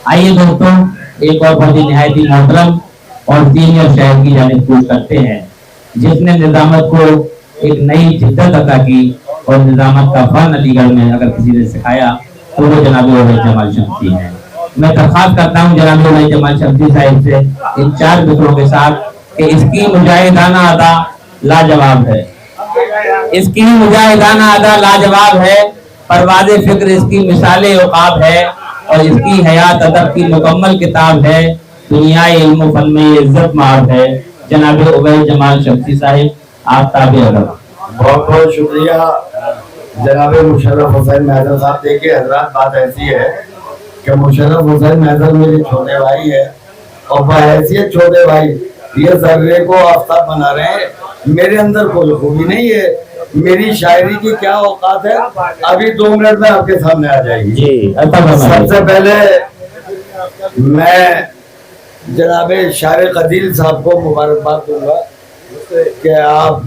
आइए दोस्तों, एक और बहुत ही निहायती मोहतरम और सीनियर शायर की जानिब पेश करते हैं, जिसने निजामत को एक नई जिद्दत अता की और निजामत का फन अलीगढ़ में अगर किसी ने सिखाया तो वो जनाब उवैस जमाल शमसी हैं। मैं दरख्वास्त करता हूँ जनाब उवैस जमाल शमसी साहिब से इन 4 मित्रों के साथ कि इसकी मुजाहिदाना अदा लाजवाब है, इसकी मुजाहिदाना अदा लाजवाब है, परवाज़ फिक्र इसकी मिसाले उकाब है और इसकी हयात अदब की मुकम्मल किताब है, दुनिया इल्म फन में इज्जत माब है। जनाब उवैस जमाल शमसी साहिब, आफ्ताब अदब। बहुत बहुत शुक्रिया जनाब मुशर्रफ हुसैन महदर साहब। देखिए हजरात, बात ऐसी है कि मुशर्रफ हुसैन महदर मेरे छोटे भाई है और बहैसियत छोटे भाई ये जर्रे को आफ्ताब बना रहे हैं। मेरे अंदर कोई खूबी नहीं है, मेरी शायरी की क्या औकात है, अभी 2 मिनट में आपके सामने आ जाएगी। सबसे पहले मैं जनाब शायर कदील साहब को मुबारकबाद दूंगा कि आप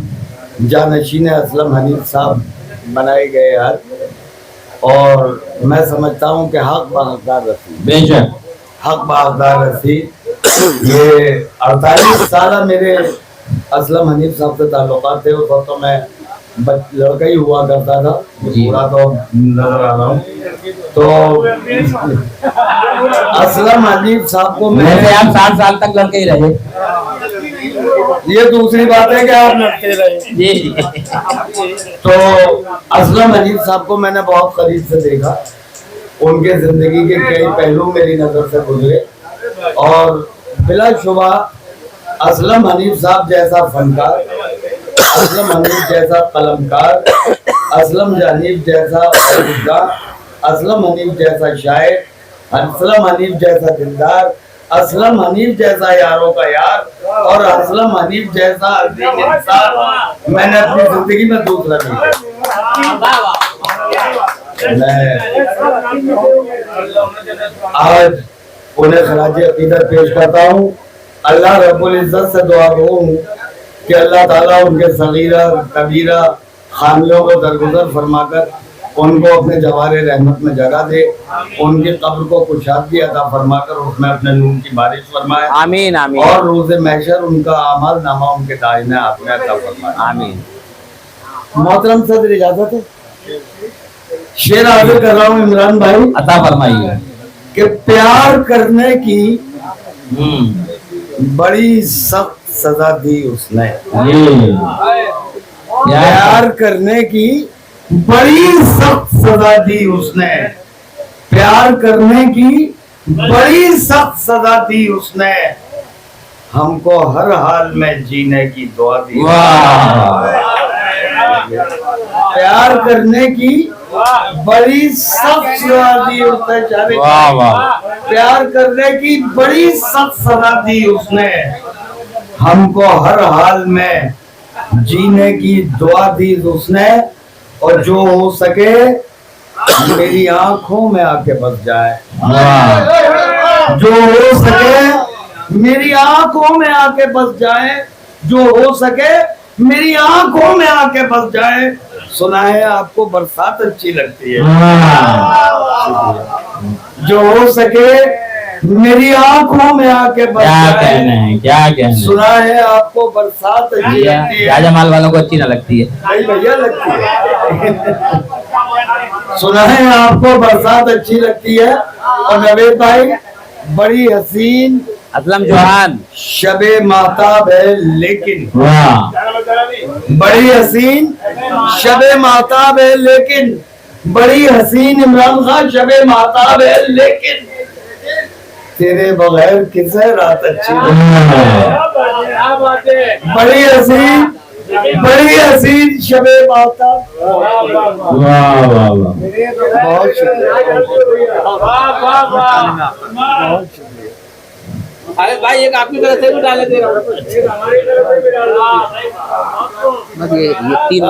जानशीन असलम हनीफ साहब बनाए गए यार, और मैं समझता हूँ कि हक बहकदार रसी, बेशक हक बहकदार रसी। ये 48 साल मेरे असलम हनीफ साहब से ताल्लुकात थे। उस वक्त तो मैं लड़का ही हुआ करता था, पूरा तो नजर आ रहा हूँ। तो असलम हनीफ साहब को मैं आप 60 साल तक लड़के ही रहे। ये दूसरी बात है कि आप लड़के रहे जी। तो असलम हनीफ साहब को मैंने बहुत करीब से देखा, उनके जिंदगी के कई पहलू मेरी नजर से गुजरे और बिलाशुबा असलम हनीफ साहब जैसा फनकार, असलम हनीफ जैसा कलमकार, असलम हनीफ जैसा फनकार, असलम हनीफ जैसा शायर, असलम हनीफ जैसा दिलदार, असलम हनीफ जैसा यारों का यार और असलम हनीफ जैसा अजीम इंसान मैंने अपनी जिंदगी में दूसरा नहीं देखा। आज उन्हें खराज अकीदत पेश करता हूँ। अल्लाह रब्बुल इज्जत से दुआ हूँ कि अल्लाह ताला उनके सगीरा कबीरा खामियों को दरगुजर फरमाकर उनको अपने जवारे रहमत में जगह दे, उनकी कब्र को कुशादगी अता फरमाकर उसमें अपने नूर की बारिश फरमाए। आमीन आमीन। और रोज़े महशर उनका अमल नामा उनके दाहिने हाथ में अता फरमाए। आमीन। मोहतरम सदर इजाजत है, शेर आगे कर रहा हूँ इमरान भाई, अता फरमाइए कि प्यार करने की बड़ी सख्त सजा दी उसने, प्यार करने की बड़ी सख्त सजा दी उसने, प्यार करने की बड़ी सख्त सजा दी उसने, हमको हर हाल में जीने की दुआ दी। प्यार करने की बड़ी सख्त सजा दी उसने, प्यार करने की बड़ी सख्त सजा दी उसने, हमको हर हाल में जीने की दुआ दी उसने, और जो हो सके मेरी आंखों में आके बस जाए, जो हो सके मेरी आंखों में आके बस जाए, जो हो सके मेरी आंखों में आके बस जाए। सुना है आपको बरसात अच्छी लगती है, जो हो सके मेरी आंखों में आके बस जाए। क्या कहना है? सुना है आपको बरसात अच्छी लगती है, जमाल वालों को अच्छी ना लगती है, नहीं भैया लगती है। सुना है आपको बरसात अच्छी लगती है और नवेद भाई बड़ी हसीन असलम जोहान शबे माताब है, लेकिन बड़ी हसीन शबे माताब है, लेकिन बड़ी हसीन इमरान खान शबे माताब है, लेकिन तेरे बगैर किसे रात अच्छी बड़ी हसीन शबे माताब। बहुत शुक्रिया। अरे भाई एक आपकी तरफ से भी डाले दे रहा हूं। ये 3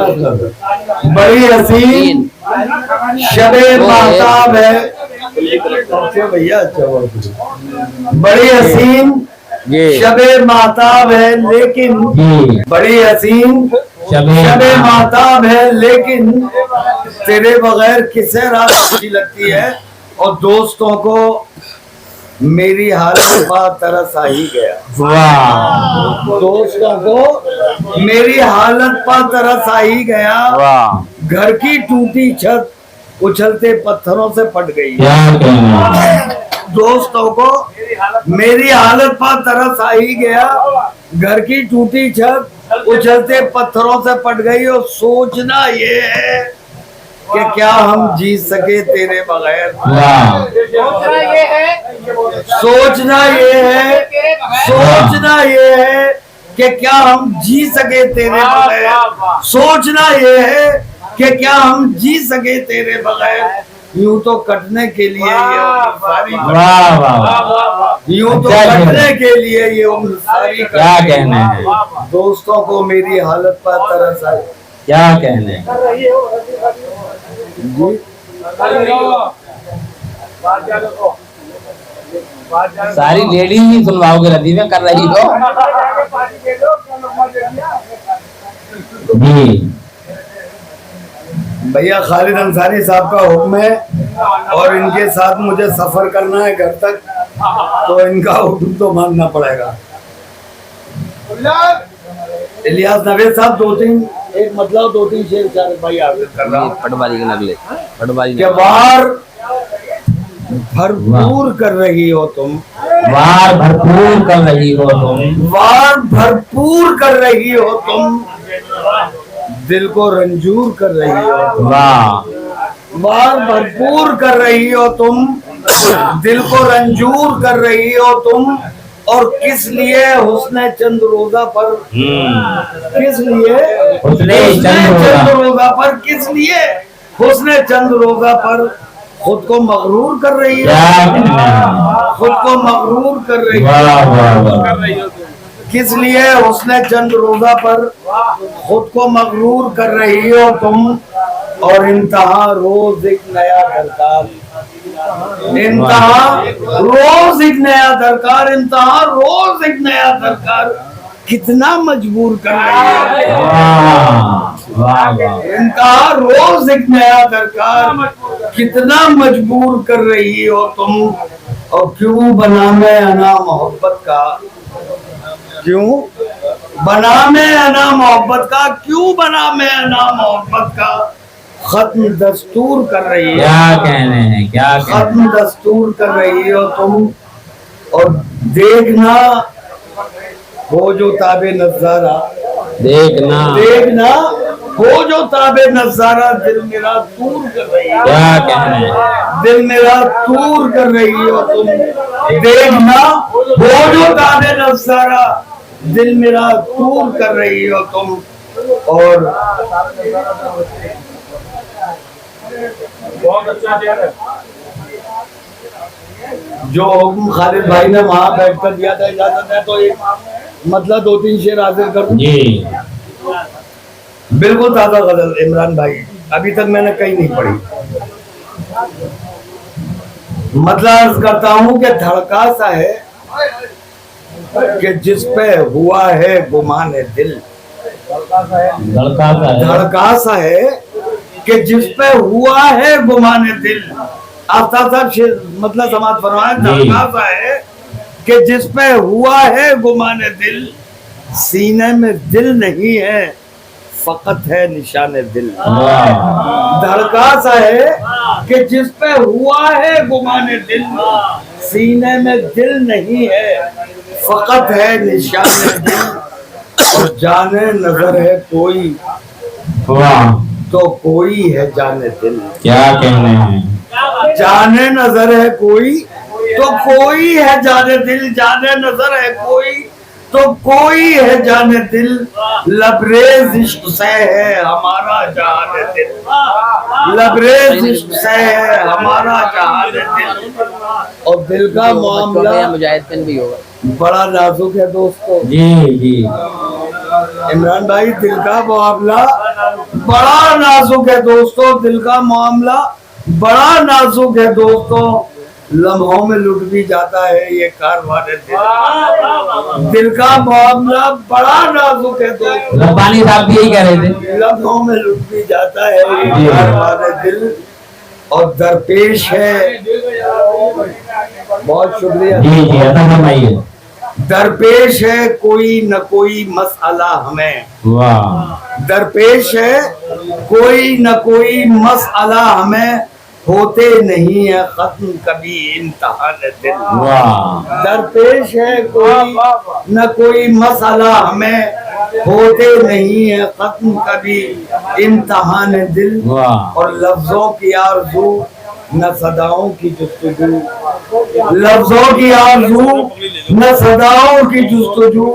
बड़ी हसीन शबे माताब है भैया, अच्छा बड़ी हसीन शबे माताब है, लेकिन बड़ी हसीन शबे माताब है, लेकिन तेरे बगैर किसे रात अच्छी लगती है। और दोस्तों को मेरी हालत पा तरस आ ही गया। वाह दोस्तों को मेरी हालत पा तरस आ ही गया। वाह घर की टूटी छत उछलते पत्थरों से पट गई। क्या कहना है? दोस्तों को मेरी हालत पर तरस आ ही गया। घर की टूटी छत उछलते पत्थरों से पट गई। और सोचना ये है कि क्या हम जी सके तेरे बगैर। वाह सोचना ये है, सोचना ये है कि क्या हम जी सके तेरे बगैर। सोचना ये है कि क्या हम जी सके तेरे बगैर। यूं तो कटने के लिए ये उम्र सारी, वाह वाह, यूं तो क्या कहना? कटने के लिए ये उम्र सारी। क्या कहना है? दोस्तों को मेरी हालत पर तरस आई। क्या कहना है? सारी लेडीज ही सुनवाओगे रदी में कर रही हो जी। भैया खालिद अंसारी साहब का हुक्म है और इनके साथ मुझे सफर करना है घर तक, तो इनका हुक्म तो मानना पड़ेगा। इलियास नवेद साहब दो तीन शेर चार भाई आगे कर रहा हूँ। पटवारी के नगले पटवारी कि वार भरपूर कर रही हो तुम, वार भरपूर कर रही हो तुम, वार भरपूर कर रही हो तुम, दिल को रंजूर कर रही हो तुम। वाह वार भरपूर कर रही हो तुम, दिल को रंजूर कर रही हो तुम। और किस लिए हुस्ने चंद रोजा पर, किस लिए हुस्ने हुस्ने चंद चंद रोजा पर, किस लिए हुस्ने चंद रोजा पर खुद को मगरूर कर रही क्या हो, कहना है? खुद को मगरूर कर रही हो। वाह वाह वाह, किस लिए हुस्ने चंद रोजा पर खुद को मगरूर कर रही हो तुम। और इंतहा रोज एक नया दरकार, इंतहा रोज एक नया दरकार, इंतहा रोज एक नया दरकार कितना मजबूर कर रही है। वाह वाह वाह, इंतहा रोज एक नया दरकार कितना मजबूर कर रही हो तुम। और क्यों बना मैं अना मोहब्बत का, क्यों बना मैं अना मोहब्बत का, क्यों बना मैं अना मोहब्बत का खत्म दस्तूर कर रही है। क्या कहने हैं? क्या कहने हैं? खत्म दस्तूर कर रही हो तुम। और देखना हो जो ताबे नजारा, देखना देखना हो जो ताबे नजारा दिल मेरा दूर कर रही है। क्या कहना है? दिल मेरा दूर कर रही हो तुम। देखना हो जो ताबे नजारा दिल मेरा दूर कर रही हो तुम। और जो हुक्म खालिद भाई ने वहां बैठकर दिया था इजाजत है तो एक मतलब दो तीन शेर हाजिर कर दूं। जी बिल्कुल ताजा गजल इमरान भाई, अभी तक मैंने कहीं नहीं पढ़ी। मतलब अर्ज करता हूं कि धड़का सा है कि जिस पे हुआ है गुमान दिल, लड़का सा है, धड़का सा है कि जिस पे हुआ है गुमान दिल। आफ्ताब साहब मतलब समाज फरमाए, धड़का सा है कि जिस पे हुआ है गुमान दिल, सीने में दिल नहीं है फकत है निशान दिल। वाह धड़का सा है कि जिस पे हुआ है गुमान दिल, सीने में दिल नहीं है फकत है निशान दिल। और जाने नजर है कोई वाह, तो कोई है जाने दिल। क्या कहने हैं? जाने नजर है कोई तो कोई है जाने दिल, जाने नजर है कोई तो कोई है जाने दिल। लबरेज इश्क से है हमारा जाने दिल, लबरेज इश्क से है हमारा जाने दिल। और दिल का मामला मुजाहिद पेन भी होगा। बड़ा नाजुक है दोस्तों। जी जी इमरान भाई दिल का मामला बड़ा नाजुक है दोस्तों, दिल का मामला बड़ा नाजुक है दोस्तों। लम्हों में लुट भी जाता है ये कारवां दिल, दिल का मामला बड़ा नाजुक है दोस्तों। रब्बानी साहब भी यही कह रहे थे। लम्हों में लुट भी जाता है ये कारवां दिल। اور درپیش ہے بہت شکریہ جی جی عطا فرمائیے درپیش ہے کوئی نہ کوئی مسئلہ ہمیں واہ درپیش ہے کوئی نہ کوئی مسئلہ ہمیں ہوتے نہیں ہے ختم کبھی امتحان دل واہ درپیش ہے کوئی نہ کوئی مسئلہ ہمیں ہوتے نہیں ہے ختم کبھی امتحان دل واہ اور لفظوں کی آرزو نہ صداؤں کی جستجو لفظوں کی آرزو نہ صداؤں کی جستجو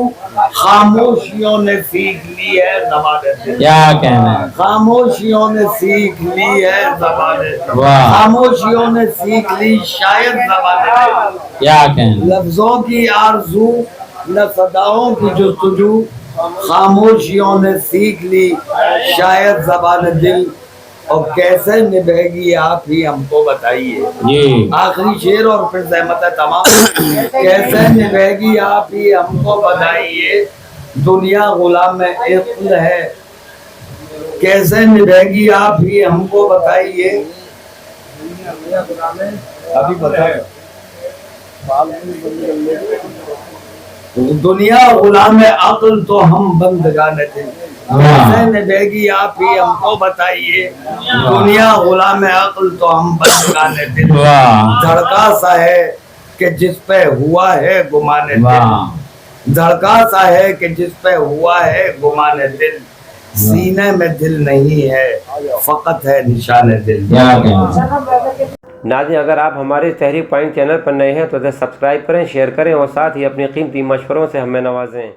خاموشیوں نے سیکھ لی ہے زبان دل کیا کہنا ہے خاموشیوں نے سیکھ لی ہے زبان دل واہ خاموشیوں نے سیکھ لی شاید زبان دل کیا کہنا لفظوں کی آرزو نہ صداؤں کی جستجو خاموشیوں نے سیکھ لی شاید زبان دل اور کیسے نبھے گی آپ ہی ہم کو بتائیے جی آخری شعر اور پھر زحمت ہے تمام کیسے نبھے گی آپ ہی ہم کو بتائیے دنیا غلام عقل ہے کیسے نبھے گی آپ ہی ہم کو بتائیے ابھی بتا دنیا غلام عقل تو ہم بندگان دل کیسے نبھے گی آپ ہی ہم کو بتائیے دنیا غلام عقل تو ہم بندگان دل واہ دھڑکا سا ہے کہ جس پہ ہوا ہے گمان دل واہ دھڑکا سا ہے کہ جس پہ ہوا ہے گمان دل سینے میں دل نہیں ہے فقط ہے نشان دل کیا کہنا ہے ناظرین اگر آپ ہمارے تحریک پوائنٹ چینل پر نئے ہیں تو اسے سبسکرائب کریں شیئر کریں اور ساتھ ہی اپنی قیمتی مشوروں سے ہمیں نوازیں